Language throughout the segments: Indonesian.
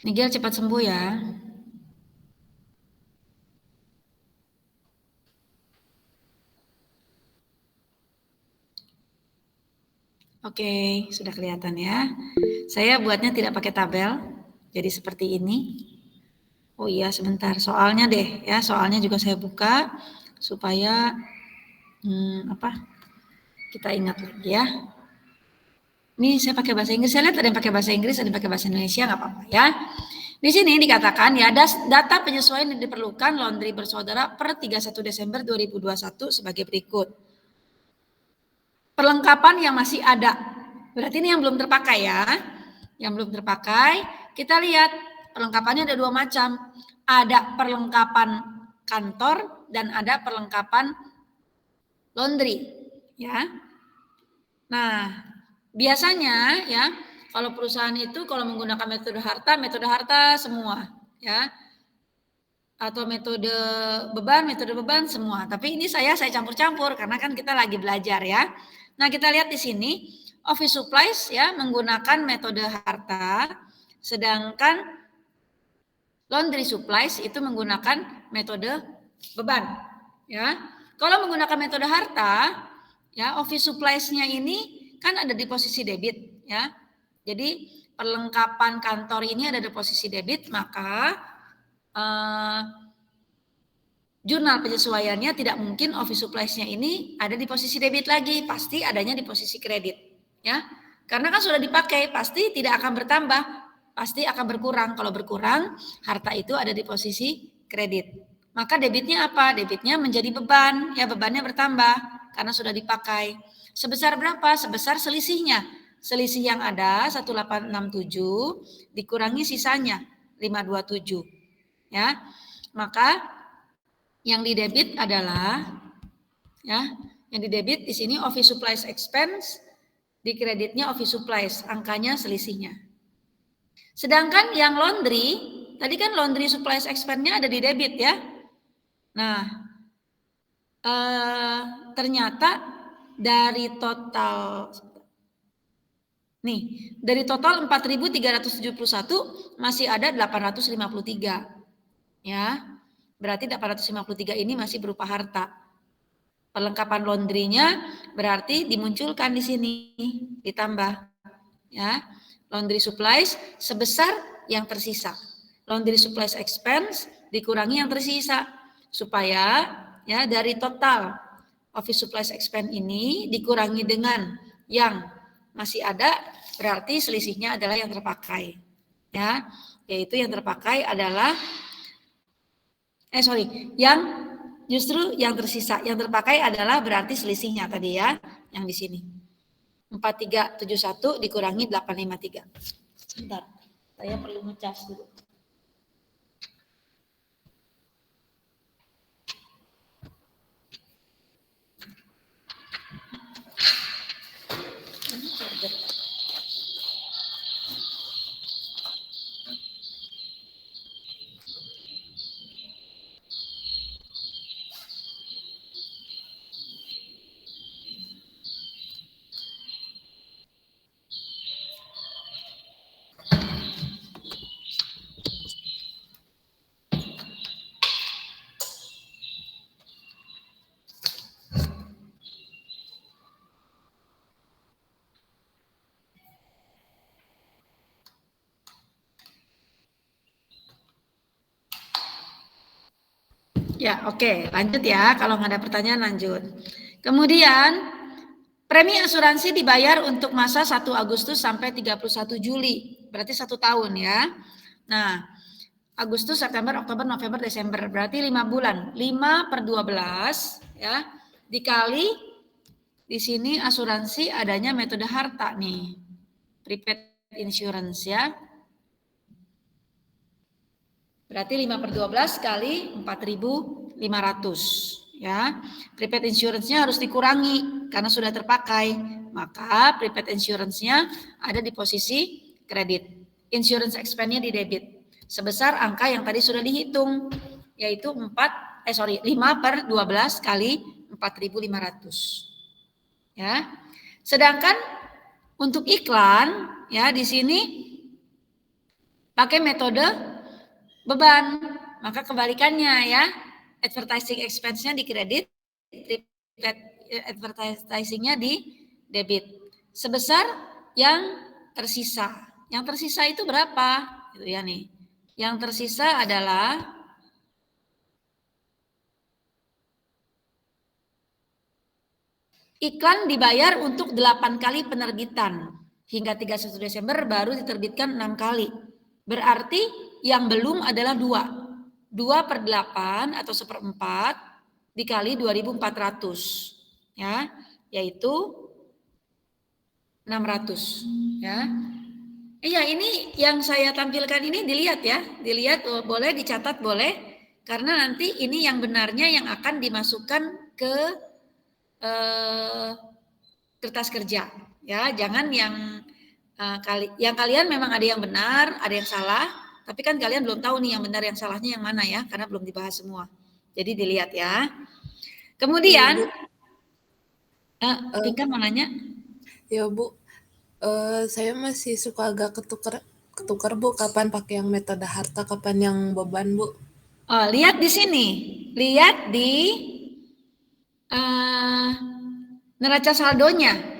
Nigel cepat sembuh ya. Oke, sudah kelihatan ya. Saya buatnya tidak pakai tabel, jadi seperti ini. Oh iya, sebentar. Soalnya deh, ya. Soalnya juga saya buka supaya kita ingat lagi ya. Ini saya pakai bahasa Inggris. Saya lihat ada yang pakai bahasa Inggris, ada yang pakai bahasa Indonesia, nggak apa-apa ya. Di sini dikatakan ya, data penyesuaian yang diperlukan laundry bersaudara per 31 Desember 2021 sebagai berikut. Perlengkapan yang masih ada. Berarti ini yang belum terpakai ya. Yang belum terpakai, kita lihat perlengkapannya ada dua macam. Ada perlengkapan kantor dan ada perlengkapan laundry, ya. Nah, biasanya ya, kalau perusahaan itu kalau menggunakan metode harta semua, ya. Atau metode beban semua. Tapi ini saya campur-campur karena kan kita lagi belajar ya. Nah, kita lihat di sini office supplies ya menggunakan metode harta, sedangkan laundry supplies itu menggunakan metode beban ya. Kalau menggunakan metode harta ya, office supplies-nya ini kan ada di posisi debit ya. Jadi perlengkapan kantor ini ada di posisi debit, maka jurnal penyesuaiannya tidak mungkin office supplies-nya ini ada di posisi debit lagi, pasti adanya di posisi kredit ya. Karena kan sudah dipakai, pasti tidak akan bertambah, pasti akan berkurang. Kalau berkurang, harta itu ada di posisi kredit. Maka debitnya apa? Debitnya menjadi beban, ya bebannya bertambah karena sudah dipakai. Sebesar berapa? Sebesar selisihnya. Selisih yang ada 1867 dikurangi sisanya 527. Ya. Maka yang didebit adalah ya, yang didebit di sini office supplies expense, di kreditnya office supplies, angkanya selisihnya. Sedangkan yang laundry, tadi kan laundry supplies expense-nya ada di debit ya. Nah, ternyata dari total dari total 4.371 masih ada 853. Ya. Berarti 853 ini masih berupa harta. Perlengkapan laundry-nya berarti dimunculkan di sini, ditambah ya. Laundry supplies sebesar yang tersisa. Laundry supplies expense dikurangi yang tersisa supaya ya dari total office supplies expense ini dikurangi dengan yang masih ada, berarti selisihnya adalah yang terpakai. Ya, yaitu yang terpakai adalah yang justru yang tersisa, yang terpakai adalah berarti selisihnya tadi ya, yang di sini. 4371 dikurangi 853. Sebentar, saya perlu ngecas dulu. Ya, oke, lanjut ya. Kalau nggak ada pertanyaan lanjut. Kemudian premi asuransi dibayar untuk masa 1 Agustus sampai 31 Juli. Berarti 1 tahun ya. Nah, Agustus, September, Oktober, November, Desember. Berarti 5 bulan. 5/12 ya. Dikali di sini asuransi adanya metode harta nih. Prepaid insurance ya. Berarti 5/12 kali 4.500 ya. Prepaid insurance-nya harus dikurangi karena sudah terpakai. Maka prepaid insurance-nya ada di posisi kredit. Insurance expense-nya di debit. Sebesar angka yang tadi sudah dihitung, yaitu 5/12 kali 4.500. Ya. Sedangkan untuk iklan ya di sini pakai metode beban. Maka kebalikannya ya, advertising expense-nya di kredit, advertising-nya di debit. Sebesar yang tersisa. Yang tersisa itu berapa? Gitu ya nih. Yang tersisa adalah iklan dibayar untuk 8 kali penerbitan. Hingga 31 Desember baru diterbitkan 6 kali. Berarti yang belum adalah 2. 2/8 atau 1/4 dikali 2.400. Ya, yaitu 600. Ya. Iya, ini yang saya tampilkan ini dilihat ya. Dilihat, boleh dicatat, boleh. Karena nanti ini yang benarnya yang akan dimasukkan ke kertas kerja, ya. Jangan yang yang kalian memang ada yang benar, ada yang salah, tapi kan kalian belum tahu nih yang benar yang salahnya yang mana ya, karena belum dibahas semua. Jadi dilihat ya. Kemudian, Tingkat mau nanya? Ya Bu, saya masih suka agak ketukar Bu, kapan pakai yang metode harta, kapan yang beban Bu? Oh, lihat di sini, lihat di neraca saldonya.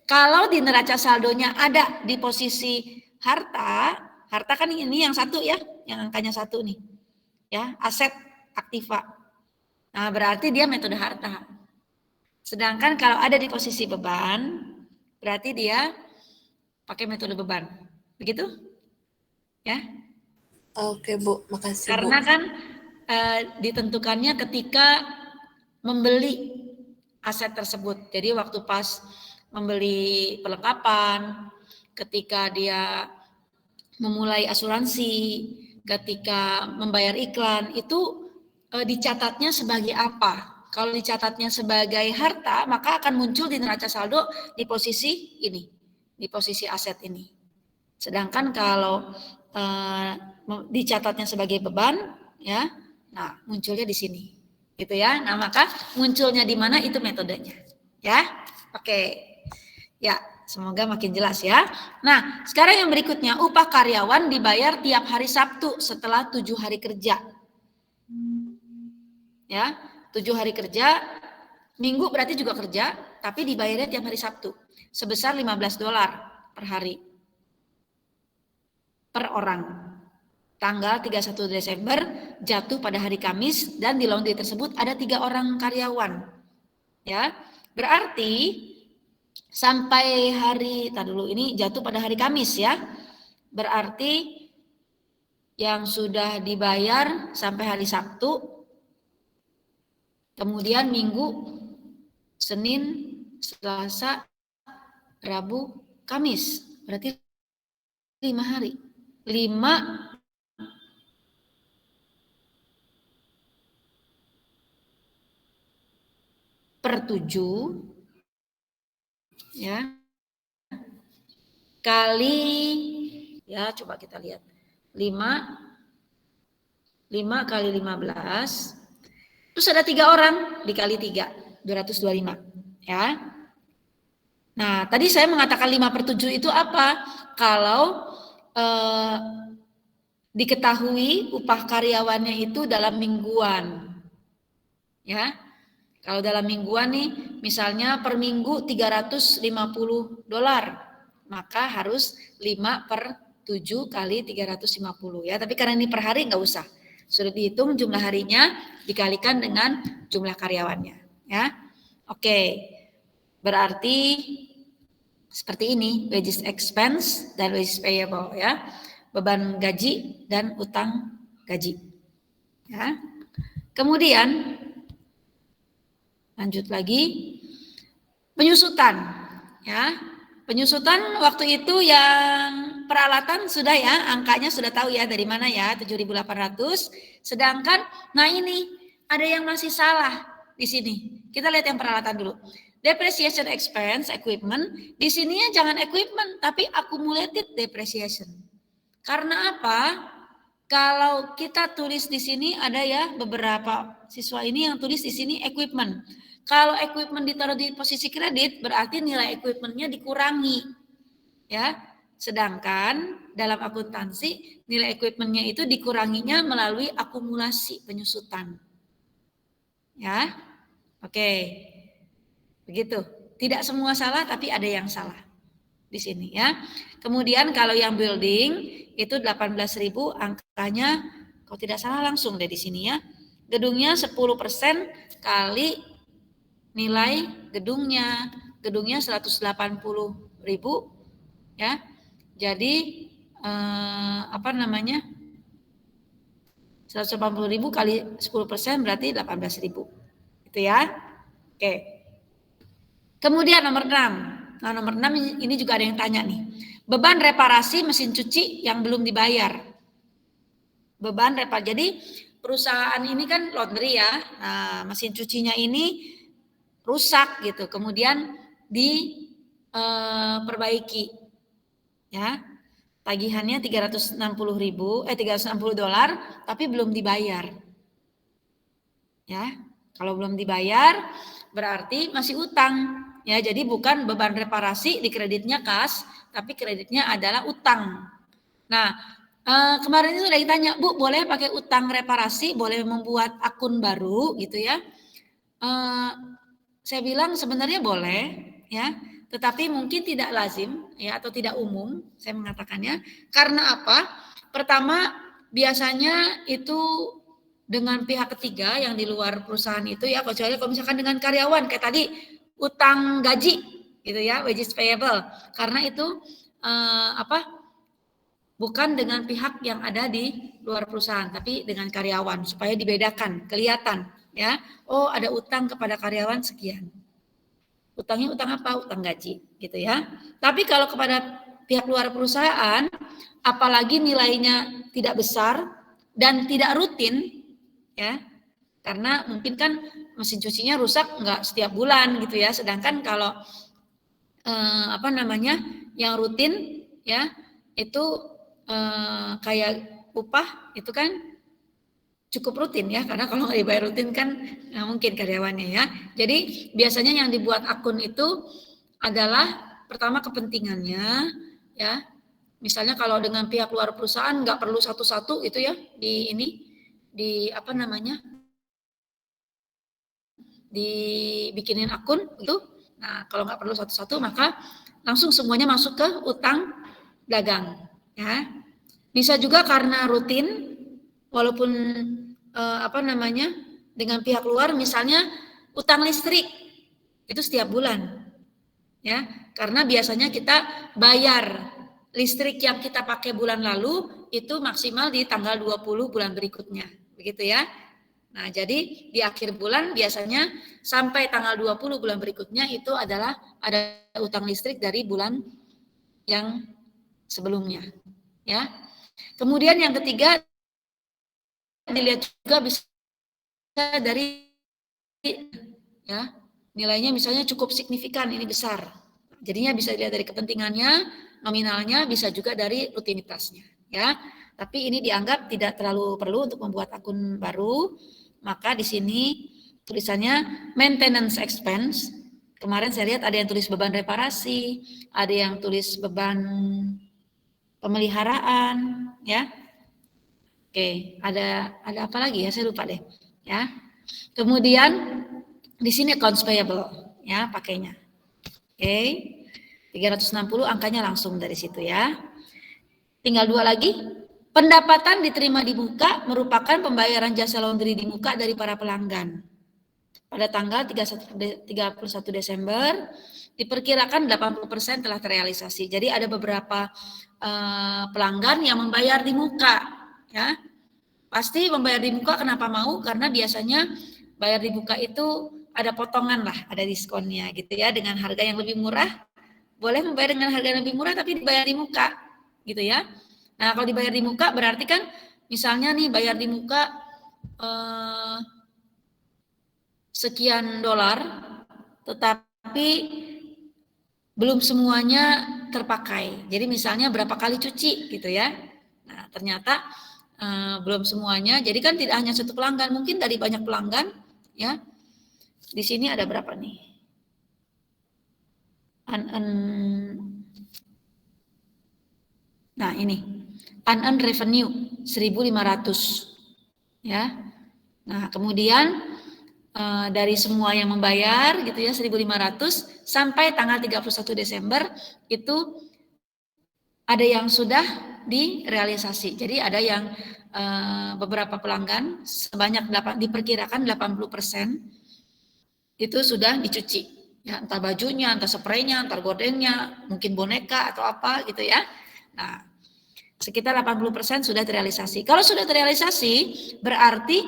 Kalau di neraca saldonya ada di posisi harta, harta kan ini yang satu ya, yang angkanya 1 nih, ya, aset aktiva. Nah, berarti dia metode harta. Sedangkan kalau ada di posisi beban, berarti dia pakai metode beban. Begitu? Ya. Oke Bu, makasih Bu. Karena kan ditentukannya ketika membeli aset tersebut. Jadi waktu pas membeli perlengkapan, ketika dia memulai asuransi, ketika membayar iklan, itu dicatatnya sebagai apa? Kalau dicatatnya sebagai harta, maka akan muncul di neraca saldo di posisi ini, di posisi aset ini. Sedangkan kalau dicatatnya sebagai beban, ya, nah munculnya di sini, gitu ya. Nah maka munculnya di mana itu metodenya, ya. Oke, ya. Semoga makin jelas ya. Nah, sekarang yang berikutnya, upah karyawan dibayar tiap hari Sabtu setelah 7 hari kerja. Ya, 7 hari kerja, Minggu berarti juga kerja, tapi dibayarnya tiap hari Sabtu. Sebesar $15 per hari. Per orang. Tanggal 31 Desember jatuh pada hari Kamis dan di laundry tersebut ada 3 orang karyawan. Ya, berarti sampai hari, dulu ini jatuh pada hari Kamis ya. Berarti yang sudah dibayar sampai hari Sabtu, kemudian Minggu, Senin, Selasa, Rabu, Kamis. Berarti 5 hari. 5 per 7 ya kali, ya coba kita lihat, 5 kali 15, terus ada 3 orang dikali 3, 225 ya. Nah tadi saya mengatakan 5 per 7 itu apa? Kalau diketahui upah karyawannya itu dalam mingguan ya. Kalau dalam mingguan nih, misalnya per minggu $350, maka harus 5 per 7 kali 350 ya. Tapi karena ini per hari nggak usah. Sudah dihitung jumlah harinya dikalikan dengan jumlah karyawannya ya. Oke. Berarti seperti ini, wages expense dan wages payable ya. Beban gaji dan utang gaji. Ya. Kemudian lanjut lagi, penyusutan, ya. Penyusutan waktu itu yang peralatan sudah ya, angkanya sudah tahu ya dari mana ya, 7.800. Sedangkan, nah ini ada yang masih salah di sini. Kita lihat yang peralatan dulu. Depreciation expense, equipment, di sininya jangan equipment, tapi accumulated depreciation. Karena apa? Kalau kita tulis di sini ada ya beberapa siswa ini yang tulis di sini equipment. Kalau equipment ditaruh di posisi kredit berarti nilai equipmentnya dikurangi, ya. Sedangkan dalam akuntansi nilai equipment-nya itu dikuranginya melalui akumulasi penyusutan. Ya. Oke. Begitu. Tidak semua salah tapi ada yang salah di sini ya. Kemudian kalau yang building itu 18.000 angkanya kalau tidak salah langsung deh di sini ya. Gedungnya 10% kali nilai gedungnya. Gedungnya 180.000 ya. Jadi apa namanya? 180.000 kali 10% berarti 18.000. Itu ya. Oke. Kemudian nomor 6. Nah, nomor 6 ini juga ada yang tanya nih. Beban reparasi mesin cuci yang belum dibayar. Beban reparasi. Jadi perusahaan ini kan laundry ya. Nah, mesin cucinya ini rusak gitu. Kemudian diperbaiki. Ya. Tagihannya 360 dolar tapi belum dibayar. Ya. Kalau belum dibayar berarti masih utang. Ya, jadi bukan beban reparasi di kreditnya kas, tapi kreditnya adalah utang. Nah, kemarin itu sudah ditanya, Bu, boleh pakai utang reparasi, boleh membuat akun baru gitu ya? Saya bilang sebenarnya boleh, ya, tetapi mungkin tidak lazim, ya, atau tidak umum. Saya mengatakannya karena apa? Pertama, biasanya itu dengan pihak ketiga yang di luar perusahaan itu ya, kecuali kalau misalkan dengan karyawan kayak tadi utang gaji gitu ya, wages payable, karena itu bukan dengan pihak yang ada di luar perusahaan tapi dengan karyawan supaya dibedakan, kelihatan ya, oh ada utang kepada karyawan sekian, utangnya utang apa, utang gaji gitu ya. Tapi kalau kepada pihak luar perusahaan apalagi nilainya tidak besar dan tidak rutin ya, karena mungkin kan mesin cucinya rusak nggak setiap bulan gitu ya. Sedangkan kalau yang rutin ya itu kayak upah itu kan cukup rutin ya, karena kalau nggak dibayar rutin kan nggak mungkin karyawannya ya. Jadi biasanya yang dibuat akun itu adalah pertama kepentingannya ya. Misalnya kalau dengan pihak luar perusahaan nggak perlu satu-satu itu ya dibikinin akun itu. Nah, kalau nggak perlu satu-satu maka langsung semuanya masuk ke utang dagang ya. Bisa juga karena rutin walaupun dengan pihak luar, misalnya utang listrik itu setiap bulan ya, karena biasanya kita bayar listrik yang kita pakai bulan lalu itu maksimal di tanggal 20 bulan berikutnya begitu ya. Nah, jadi di akhir bulan biasanya sampai tanggal 20 bulan berikutnya itu adalah ada utang listrik dari bulan yang sebelumnya. Ya. Kemudian yang ketiga dilihat juga bisa dari ya, nilainya misalnya cukup signifikan, ini besar. Jadinya bisa dilihat dari kepentingannya, nominalnya, bisa juga dari rutinitasnya. Ya. Tapi ini dianggap tidak terlalu perlu untuk membuat akun baru. Maka di sini tulisannya maintenance expense. Kemarin saya lihat ada yang tulis beban reparasi, ada yang tulis beban pemeliharaan, ya. Oke, ada apa lagi ya? Saya lupa deh, ya. Kemudian di sini accounts payable, ya, pakainya. Oke. 360 angkanya langsung dari situ ya. Tinggal dua lagi. Pendapatan diterima di muka merupakan pembayaran jasa laundry di muka dari para pelanggan. Pada tanggal 31 Desember diperkirakan 80% telah terrealisasi. Jadi ada beberapa pelanggan yang membayar di muka, ya. Pasti membayar di muka kenapa mau? Karena biasanya bayar di muka itu ada potongan lah, ada diskonnya gitu ya, dengan harga yang lebih murah. Boleh membayar dengan harga yang lebih murah tapi dibayar di muka gitu ya. Nah, kalau dibayar di muka berarti kan misalnya nih bayar di muka sekian dolar, tetapi belum semuanya terpakai. Jadi misalnya berapa kali cuci gitu ya. Nah, ternyata belum semuanya. Jadi kan tidak hanya satu pelanggan, mungkin dari banyak pelanggan ya. Di sini ada berapa nih? Nah, ini unearned revenue 1.500 ya. Nah, kemudian dari semua yang membayar gitu ya 1.500 sampai tanggal 31 Desember itu ada yang sudah direalisasi. Jadi ada yang beberapa pelanggan sebanyak diperkirakan 80% itu sudah dicuci. Ya, entah bajunya, entah spraynya, entah gordengnya, mungkin boneka atau apa gitu ya. Nah, sekitar 80% sudah terrealisasi. Kalau sudah terrealisasi, berarti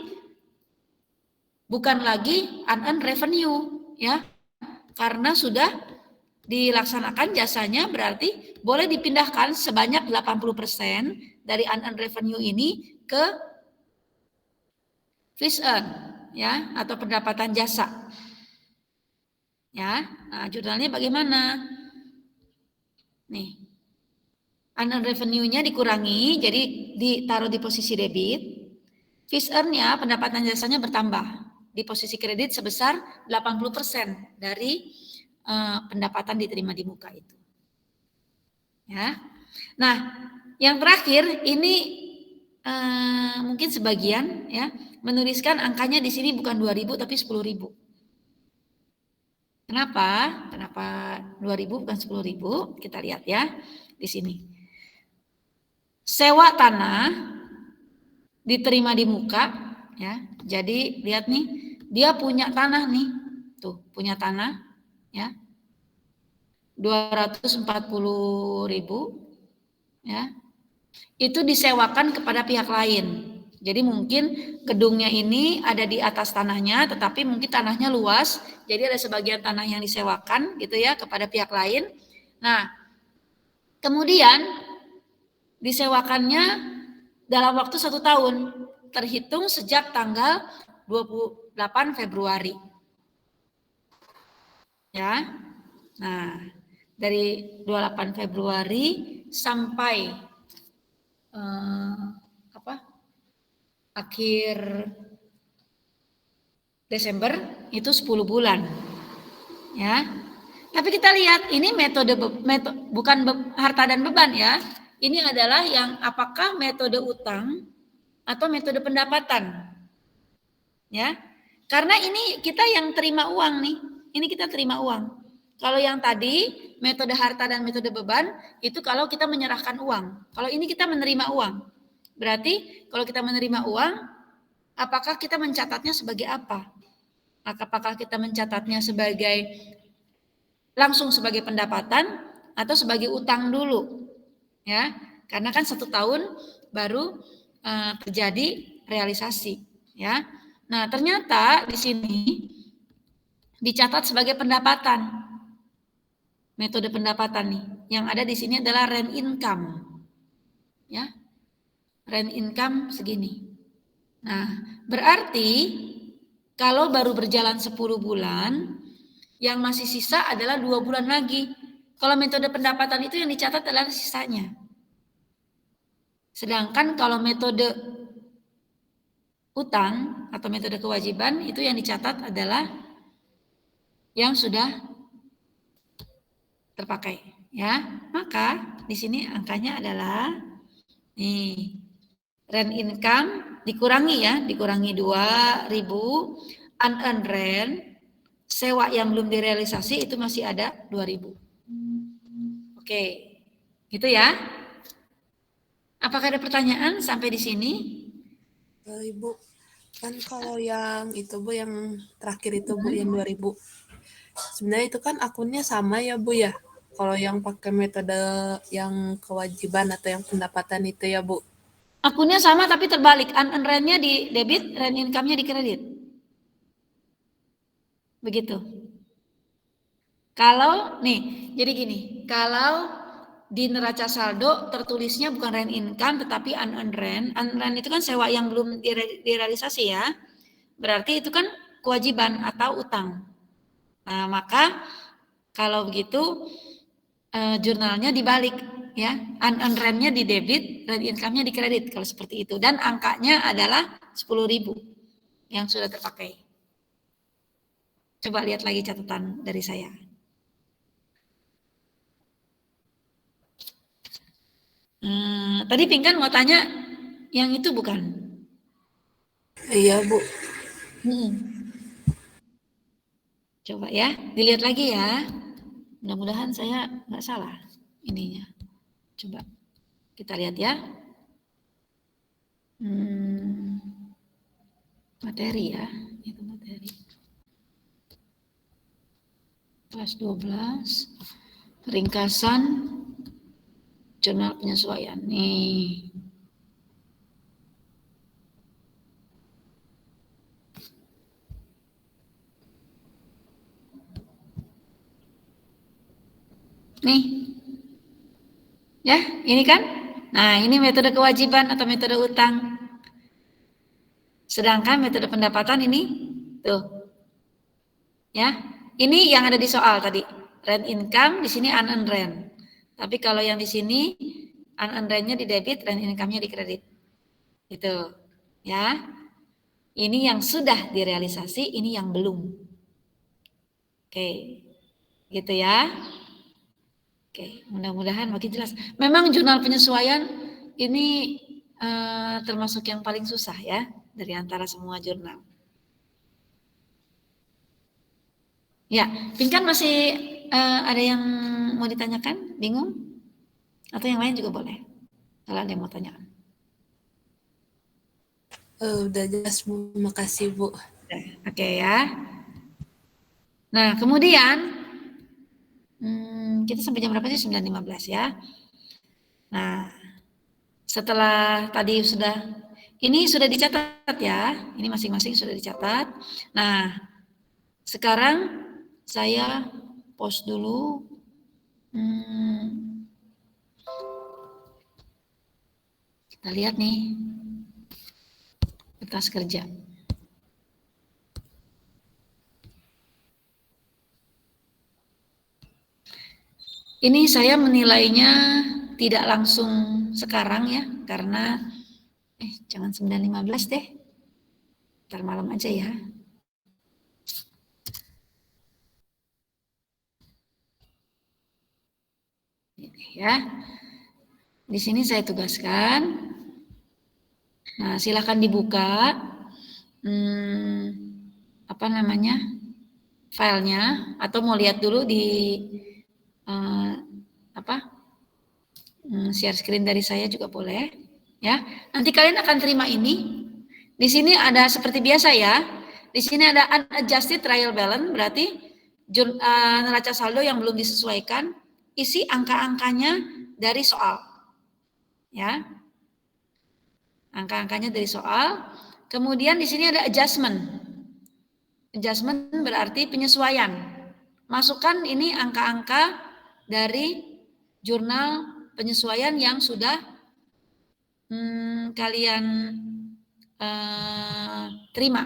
bukan lagi unearned revenue ya. Karena sudah dilaksanakan jasanya, berarti boleh dipindahkan sebanyak 80% dari unearned revenue ini ke fees earn ya atau pendapatan jasa. Ya. Nah, jurnalnya bagaimana? Nih. Unearned revenue-nya dikurangi, jadi ditaruh di posisi debit. Fees earn-nya, pendapatan jasanya bertambah di posisi kredit sebesar 80% dari pendapatan diterima di muka itu. Ya. Nah, yang terakhir ini mungkin sebagian ya menuliskan angkanya di sini bukan 2.000 tapi 10.000. Kenapa? Kenapa 2.000 bukan 10.000? Kita lihat ya di sini. Sewa tanah diterima di muka ya. Jadi lihat nih, dia punya tanah nih. Tuh, punya tanah ya. 240.000 ya. Itu disewakan kepada pihak lain. Jadi mungkin gedungnya ini ada di atas tanahnya, tetapi mungkin tanahnya luas, jadi ada sebagian tanah yang disewakan gitu ya kepada pihak lain. Nah, kemudian disewakannya dalam waktu 1 tahun, terhitung sejak tanggal 28 Februari. Ya, nah dari 28 Februari sampai akhir Desember itu 10 bulan. Ya. Tapi kita lihat ini metode bukan harta dan beban ya. Ini adalah yang apakah metode utang atau metode pendapatan. Ya. Karena ini kita yang terima uang nih. Ini kita terima uang. Kalau yang tadi metode harta dan metode beban itu kalau kita menyerahkan uang. Kalau ini kita menerima uang. Berarti kalau kita menerima uang, apakah kita mencatatnya sebagai apa? Apakah kita mencatatnya sebagai langsung sebagai pendapatan atau sebagai utang dulu, ya? Karena kan 1 tahun baru terjadi realisasi, ya. Nah, ternyata di sini dicatat sebagai pendapatan. Metode pendapatan nih. Yang ada di sini adalah rent income, ya. Rent income segini. Nah, berarti kalau baru berjalan 10 bulan, yang masih sisa adalah 2 bulan lagi. Kalau metode pendapatan itu yang dicatat adalah sisanya. Sedangkan kalau metode utang atau metode kewajiban itu yang dicatat adalah yang sudah terpakai. Ya, maka di sini angkanya adalah nih rent income dikurangi ya, dikurangi 2.000 unearned rent. Sewa yang belum direalisasi itu masih ada 2.000. Oke, gitu ya. Apakah ada pertanyaan sampai di sini? Ibu, kan kalau yang itu Bu, yang terakhir itu Bu, yang 2.000. Sebenarnya itu kan akunnya sama ya Bu ya. Kalau yang pakai metode yang kewajiban atau yang pendapatan itu ya Bu. Akunnya sama tapi terbalik. Unearned rent-nya di debit, rent income-nya di kredit. Begitu. Kalau nih, jadi gini, kalau di neraca saldo tertulisnya bukan rent income tetapi unearned rent. Unearned rent itu kan sewa yang belum direalisasi ya. Berarti itu kan kewajiban atau utang. Nah, maka kalau begitu jurnalnya dibalik ya. Unearned rent-nya di debit, rent income-nya di kredit kalau seperti itu dan angkanya adalah 10.000 yang sudah terpakai. Coba lihat lagi catatan dari saya. Tadi Pinkan mau tanya yang itu bukan? Iya, Bu. Coba ya, dilihat lagi ya. Mudah-mudahan saya nggak salah ininya. Coba kita lihat ya. Materi ya, itu materi. Kelas 12, ringkasan jurnal penyesuaian. Nih. Nih. Ya, ini kan? Nah, ini metode kewajiban atau metode utang. Sedangkan metode pendapatan ini tuh. Ya. Ini yang ada di soal tadi. Rent income, di sini unearned rent. Tapi kalau yang di sini unearned rent-nya di debit, rent income-nya di kredit. Gitu. Ya. Ini yang sudah direalisasi, ini yang belum. Oke. Gitu ya. Oke, mudah-mudahan makin jelas. Memang jurnal penyesuaian ini termasuk yang paling susah ya dari antara semua jurnal. Ya, Pinkan masih ada yang mau ditanyakan? Bingung? Atau yang lain juga boleh. Kalau ada yang mau tanyakan. Udah jelas, Bu. Makasih, Bu. Oke ya. Nah, kemudian kita sampai jam berapa sih? 9.15 ya. Nah, setelah tadi ini sudah dicatat ya. Ini masing-masing sudah dicatat. Nah, sekarang saya pause dulu. Kita lihat nih kertas kerja. Ini saya menilainya tidak langsung sekarang ya, karena jangan 9.15 deh. Ntar malam aja ya. Ini ya. Di sini saya tugaskan. Nah, silakan dibuka. Apa namanya? Filenya, atau mau lihat dulu di share screen dari saya juga boleh ya. Nanti kalian akan terima ini. Di sini ada seperti biasa ya. Di sini ada unadjusted trial balance, berarti neraca saldo yang belum disesuaikan, isi angka-angkanya dari soal. Ya. Angka-angkanya dari soal. Kemudian di sini ada adjustment. Adjustment berarti penyesuaian. Masukkan ini angka-angka dari jurnal penyesuaian yang sudah kalian terima.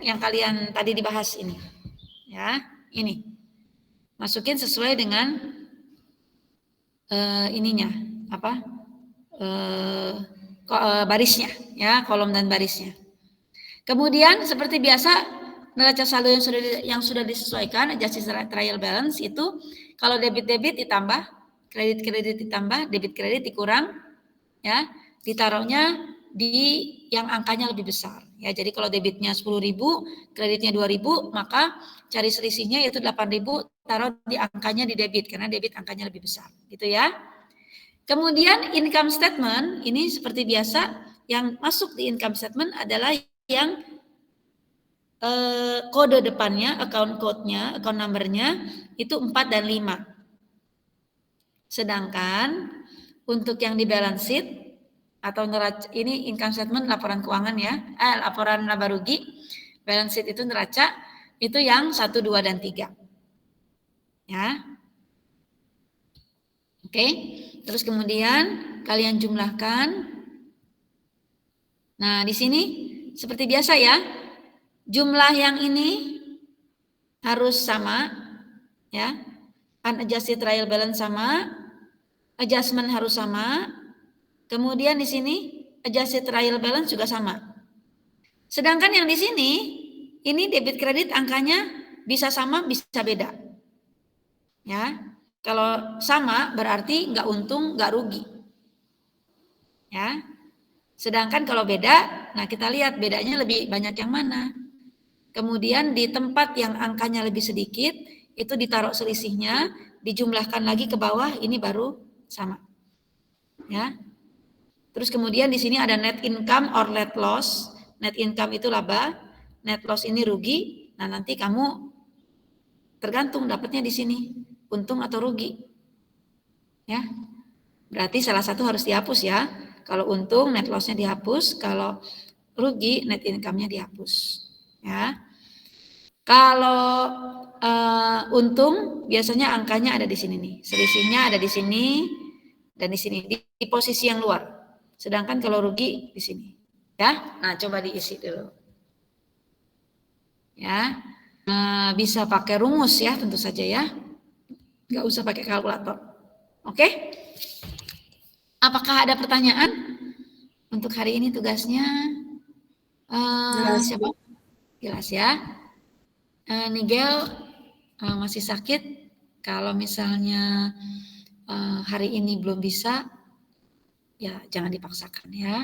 Yang kalian tadi dibahas ini. Ya, ini. Masukin sesuai dengan ininya, apa? Barisnya, ya, kolom dan barisnya. Kemudian seperti biasa neraca saldo yang sudah disesuaikan, adjusted trial balance itu kalau debit ditambah, kredit ditambah, debit kredit dikurang, ya, ditaruhnya di yang angkanya lebih besar. Ya, jadi kalau debitnya 10.000, kreditnya 2.000, maka cari selisihnya yaitu 8.000, taruh di angkanya di debit karena debit angkanya lebih besar, gitu ya. Kemudian income statement ini seperti biasa yang masuk di income statement adalah yang kode depannya, account code-nya, account number-nya itu 4 dan 5. Sedangkan untuk yang di balance sheet atau neraca, ini income statement laporan keuangan ya, laporan laba rugi, balance sheet itu neraca, itu yang 1, 2, dan 3. Ya. Oke, terus kemudian kalian jumlahkan. Nah, di sini seperti biasa ya, jumlah yang ini harus sama, ya. Unadjusted trial balance sama, adjustment harus sama. Kemudian di sini adjusted trial balance juga sama. Sedangkan yang di sini, ini debit kredit angkanya bisa sama, bisa beda. Ya, kalau sama berarti nggak untung, nggak rugi. Ya. Sedangkan kalau beda, nah kita lihat bedanya lebih banyak yang mana. Kemudian di tempat yang angkanya lebih sedikit, itu ditaruh selisihnya, dijumlahkan lagi ke bawah, ini baru sama. Ya. Terus kemudian di sini ada net income or net loss. Net income itu laba, net loss ini rugi. Nah, nanti kamu tergantung dapatnya di sini, untung atau rugi. Ya. Berarti salah satu harus dihapus ya. Kalau untung net loss-nya dihapus, kalau rugi net income-nya dihapus. Ya. Kalau untung biasanya angkanya ada di sini nih. Selisihnya ada di sini dan di sini di posisi yang luar. Sedangkan kalau rugi di sini. Ya. Nah, coba diisi dulu. Ya. Bisa pakai rumus ya, tentu saja ya. Nggak usah pakai kalkulator. Oke? Apakah ada pertanyaan untuk hari ini tugasnya? Jelas, Siapa? Bu. Jelas ya. Nigel masih sakit. Kalau misalnya hari ini belum bisa, ya jangan dipaksakan ya.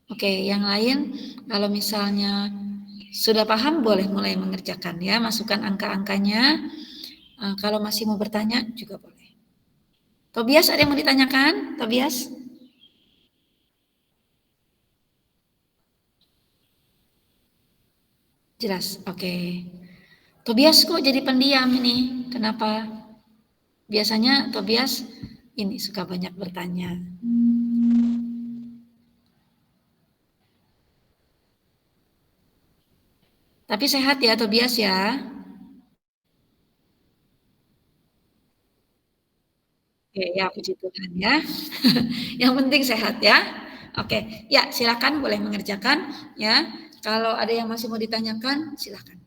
Oke, yang lain kalau misalnya sudah paham boleh mulai mengerjakan ya, masukkan angka-angkanya. Kalau masih mau bertanya juga boleh. Tobias, ada yang mau ditanyakan? Tobias? Jelas, oke. Tobias kok jadi pendiam ini? Kenapa? Biasanya Tobias ini suka banyak bertanya. Tapi sehat ya Tobias ya. Oke, ya puji Tuhan ya. Yang penting sehat ya. Oke, ya silakan boleh mengerjakan ya. Kalau ada yang masih mau ditanyakan, silakan.